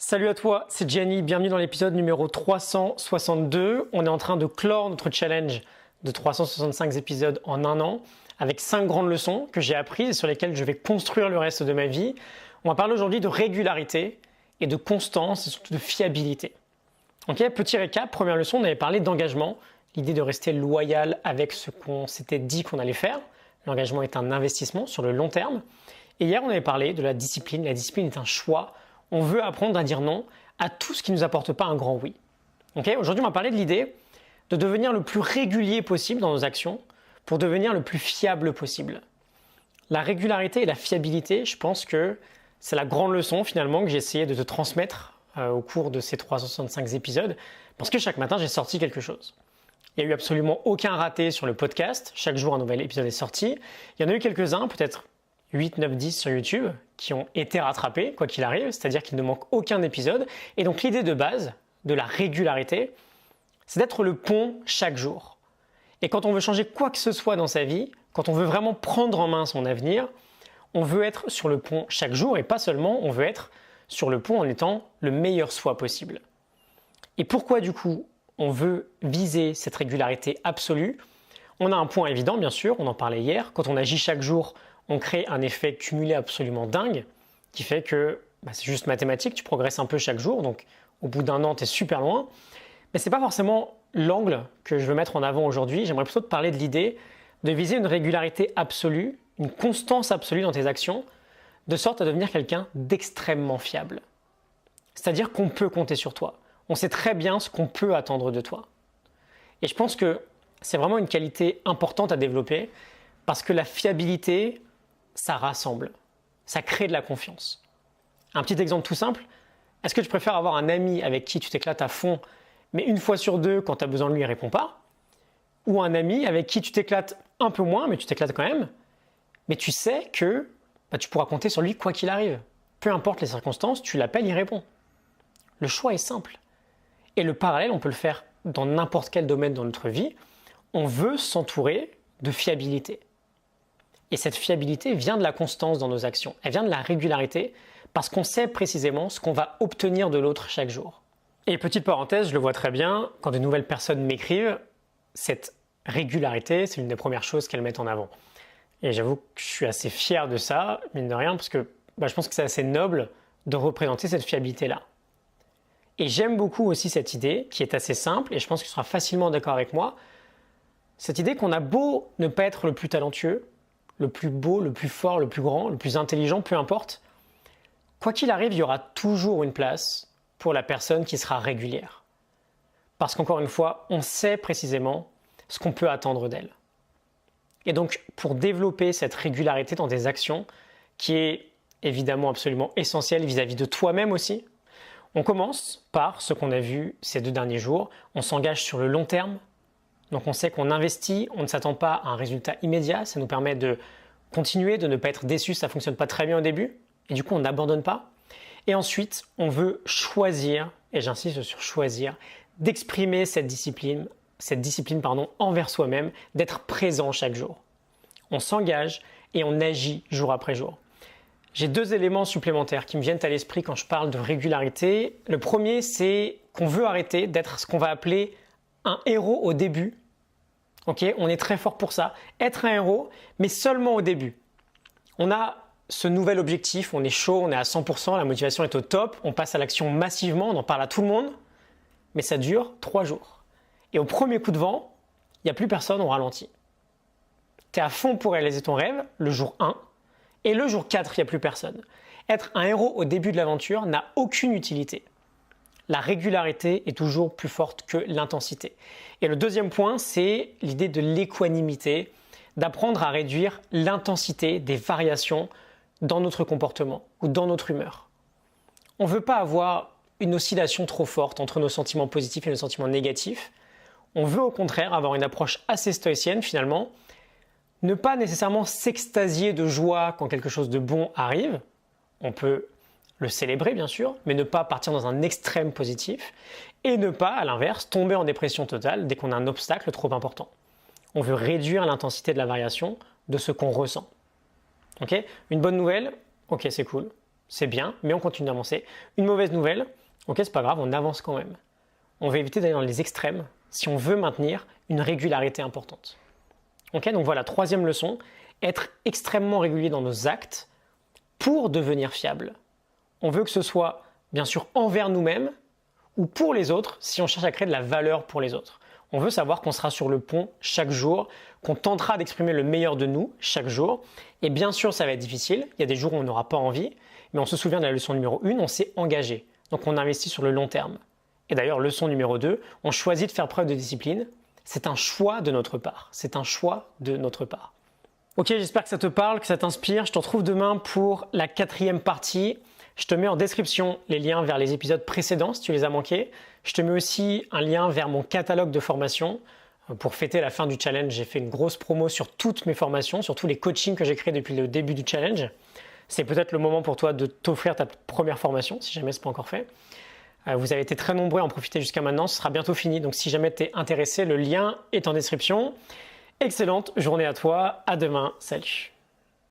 Salut à toi, c'est Gianni, bienvenue dans l'épisode numéro 362. On est en train de clore notre challenge de 365 épisodes en un an avec 5 grandes leçons que j'ai apprises et sur lesquelles je vais construire le reste de ma vie. On va parler aujourd'hui de régularité et de constance et surtout de fiabilité. Ok, petit récap, première leçon, on avait parlé d'engagement, l'idée de rester loyal avec ce qu'on s'était dit qu'on allait faire. L'engagement est un investissement sur le long terme. Et hier, on avait parlé de la discipline. La discipline est un choix. On veut apprendre à dire non à tout ce qui ne nous apporte pas un grand oui. Okay, aujourd'hui, on va parler de l'idée de devenir le plus régulier possible dans nos actions pour devenir le plus fiable possible. La régularité et la fiabilité, je pense que c'est la grande leçon finalement que j'ai essayé de te transmettre au cours de ces 365 épisodes parce que chaque matin, j'ai sorti quelque chose. Il n'y a eu absolument aucun raté sur le podcast. Chaque jour, un nouvel épisode est sorti. Il y en a eu quelques-uns, peut-être 8, 9, 10 sur YouTube qui ont été rattrapés, quoi qu'il arrive, c'est-à-dire qu'il ne manque aucun épisode. Et donc l'idée de base de la régularité, c'est d'être le pont chaque jour. Et quand on veut changer quoi que ce soit dans sa vie, quand on veut vraiment prendre en main son avenir, on veut être sur le pont chaque jour et pas seulement, on veut être sur le pont en étant le meilleur soi possible. Et pourquoi du coup on veut viser cette régularité absolue? On a un point évident bien sûr, on en parlait hier, quand on agit chaque jour, on crée un effet cumulé absolument dingue qui fait que c'est juste mathématique, tu progresses un peu chaque jour, donc au bout d'un an, tu es super loin. Mais ce n'est pas forcément l'angle que je veux mettre en avant aujourd'hui. J'aimerais plutôt te parler de l'idée de viser une régularité absolue, une constance absolue dans tes actions, de sorte à devenir quelqu'un d'extrêmement fiable. C'est-à-dire qu'on peut compter sur toi. On sait très bien ce qu'on peut attendre de toi. Et je pense que c'est vraiment une qualité importante à développer parce que la fiabilité, ça rassemble, ça crée de la confiance. Un petit exemple tout simple, est-ce que tu préfères avoir un ami avec qui tu t'éclates à fond, mais une fois sur deux, quand tu as besoin de lui, il ne répond pas, ou un ami avec qui tu t'éclates un peu moins, mais tu t'éclates quand même, mais tu sais que tu pourras compter sur lui quoi qu'il arrive. Peu importe les circonstances, tu l'appelles, il répond. Le choix est simple. Et le parallèle, on peut le faire dans n'importe quel domaine dans notre vie. On veut s'entourer de fiabilité. Et cette fiabilité vient de la constance dans nos actions. Elle vient de la régularité parce qu'on sait précisément ce qu'on va obtenir de l'autre chaque jour. Et petite parenthèse, je le vois très bien, quand de nouvelles personnes m'écrivent, cette régularité, c'est l'une des premières choses qu'elles mettent en avant. Et j'avoue que je suis assez fier de ça, mine de rien, parce que je pense que c'est assez noble de représenter cette fiabilité-là. Et j'aime beaucoup aussi cette idée, qui est assez simple, et je pense que tu seras facilement d'accord avec moi, cette idée qu'on a beau ne pas être le plus talentueux, le plus beau, le plus fort, le plus grand, le plus intelligent, peu importe. Quoi qu'il arrive, il y aura toujours une place pour la personne qui sera régulière. Parce qu'encore une fois, on sait précisément ce qu'on peut attendre d'elle. Et donc, pour développer cette régularité dans des actions, qui est évidemment absolument essentielle vis-à-vis de toi-même aussi, on commence par ce qu'on a vu ces 2 derniers jours. On s'engage sur le long terme. Donc on sait qu'on investit, on ne s'attend pas à un résultat immédiat, ça nous permet de continuer, de ne pas être déçu, ça ne fonctionne pas très bien au début, et du coup on n'abandonne pas. Et ensuite, on veut choisir, et j'insiste sur choisir, d'exprimer cette discipline envers soi-même, d'être présent chaque jour. On s'engage et on agit jour après jour. J'ai 2 éléments supplémentaires qui me viennent à l'esprit quand je parle de régularité. Le premier, c'est qu'on veut arrêter d'être ce qu'on va appeler un héros au début. Okay, on est très fort pour ça. Être un héros, mais seulement au début. On a ce nouvel objectif, on est chaud, on est à 100%, la motivation est au top, on passe à l'action massivement, on en parle à tout le monde, mais ça dure 3 jours. Et au premier coup de vent, il n'y a plus personne, on ralentit. Tu es à fond pour réaliser ton rêve, le jour 1, et le jour 4, il n'y a plus personne. Être un héros au début de l'aventure n'a aucune utilité. La régularité est toujours plus forte que l'intensité. Et le deuxième point, c'est l'idée de l'équanimité, d'apprendre à réduire l'intensité des variations dans notre comportement ou dans notre humeur. On ne veut pas avoir une oscillation trop forte entre nos sentiments positifs et nos sentiments négatifs. On veut au contraire avoir une approche assez stoïcienne finalement, ne pas nécessairement s'extasier de joie quand quelque chose de bon arrive. On peut le célébrer bien sûr, mais ne pas partir dans un extrême positif et ne pas, à l'inverse, tomber en dépression totale dès qu'on a un obstacle trop important. On veut réduire l'intensité de la variation de ce qu'on ressent. Okay, une bonne nouvelle, ok c'est cool, c'est bien, mais on continue d'avancer. Une mauvaise nouvelle, ok, c'est pas grave, on avance quand même. On va éviter d'aller dans les extrêmes si on veut maintenir une régularité importante. Ok, donc voilà, troisième leçon, être extrêmement régulier dans nos actes pour devenir fiable. On veut que ce soit bien sûr envers nous-mêmes ou pour les autres si on cherche à créer de la valeur pour les autres. On veut savoir qu'on sera sur le pont chaque jour, qu'on tentera d'exprimer le meilleur de nous chaque jour. Et bien sûr, ça va être difficile. Il y a des jours où on n'aura pas envie. Mais on se souvient de la leçon numéro 1, on s'est engagé. Donc on investit sur le long terme. Et d'ailleurs, leçon numéro 2, on choisit de faire preuve de discipline. C'est un choix de notre part. C'est un choix de notre part. Ok, j'espère que ça te parle, que ça t'inspire. Je te retrouve demain pour la 4e partie. Je te mets en description les liens vers les épisodes précédents si tu les as manqués. Je te mets aussi un lien vers mon catalogue de formation. Pour fêter la fin du challenge, j'ai fait une grosse promo sur toutes mes formations, sur tous les coachings que j'ai créés depuis le début du challenge. C'est peut-être le moment pour toi de t'offrir ta première formation, si jamais ce n'est pas encore fait. Vous avez été très nombreux à en profiter jusqu'à maintenant, ce sera bientôt fini. Donc si jamais tu es intéressé, le lien est en description. Excellente journée à toi, à demain, salut.